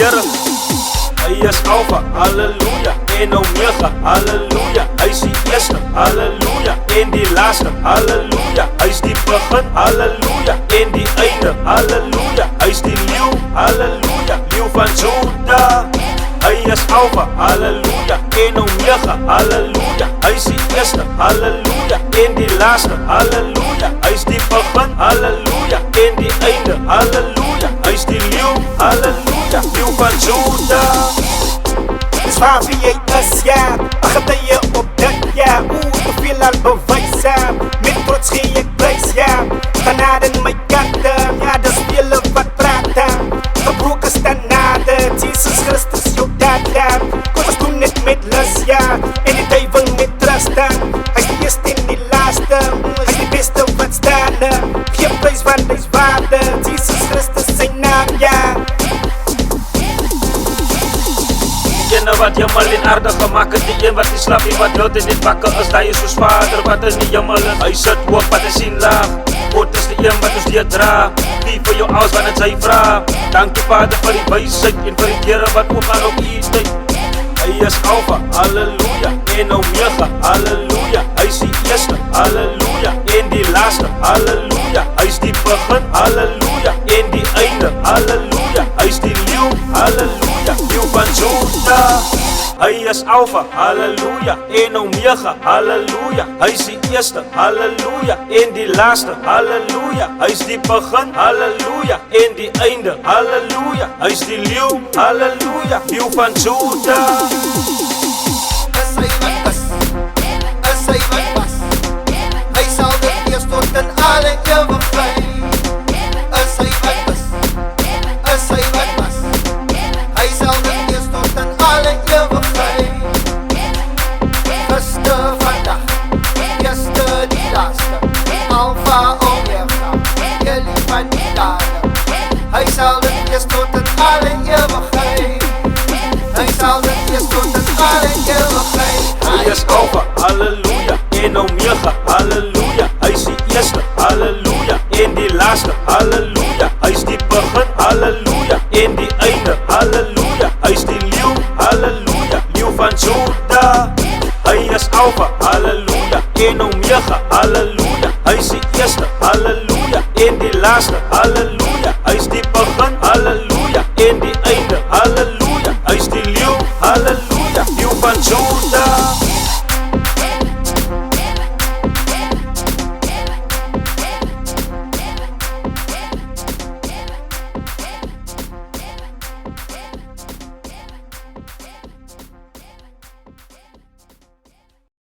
Here. Hy is Alpha, halleluja, en Omega, halleluja. Hy is die eerste, halleluja, en die laaste, halleluja. Hy is die begin, halleluja, en die einde, halleluja. Hy is die leeu, halleluja, leeu van Juda. Hy is Alpha, halleluja, en Omega, halleluja. Hy is die eerste, halleluja, en die laaste, halleluja. Hy is die begin, halleluja, en die einde, halleluja. Hy is die leeu, halleluja, leeu van Juda. Dis waar wie jy is, ja. Ag het jy op dit, ja. Hoeveel al bewys, ja. Met trots gee ek prijs, ja. Genade in my kante, ja. Dis vele wat praat, ja. Gebroken standaarde, Jesus Christus jou dada. Kom ons doen het met lus, ja. En die duivel met trust, ja. Hy is die eerste en die laaste. Hy is die beste wat staande. Geen prijs van dis waarde. Jesus Christus sy naam, ja. Ene wat hemel en aarde gemaak het, die een wat nie slap nie, wat wild en niet wakker is, die is soos Vader wat in die hemel is. Hy sit hoog wat hy sien laag, God is die een wat ons leer dra, die vir jou alles wat het sy vraag. Dankie Vader vir die wysheid en vir die Here wat ook aan op u tyd. Hy is Alpha, halleluja, en Omega, halleluja. Hy is die eerste, halleluja, en die laaste, halleluja. Hy is die begin, halleluja, en die einde, halleluja. Hy is die leeu, halleluja, leeu van Juda. Hy is Alpha, halleluja, en Omega, halleluja. Hy is die eerste, halleluja, en die laaste, halleluja. Hy is die begin, halleluja, en die einde, halleluja. Hy is die leeu, halleluja, leeu van Juda. Is hy wat is, is hy wat was. Hy sal dit eers tot in alle ewig bly. Is hy wat is hy wat was. Hy sal dit eers tot in alle ewig bly. Gister, vandag, gister die laaste, Alpha, Omega, jullie van die dade. Hy sal dit eers tot in alle ewigheid. Hy sal dit eers tot in alle ewigheid. Hy is Alpha, halleluja, en Omega, halleluja. Hy is die eerste, halleluja, en die laaste, halleluja. Hy is die begin, halleluja, en die einde, halleluja. Hy is die leeu, halleluja, leeu van Juda. Hy is Alpha, halleluja, en Omega, halleluja. Hy is die eerste, halleluja, en die laaste, halleluja.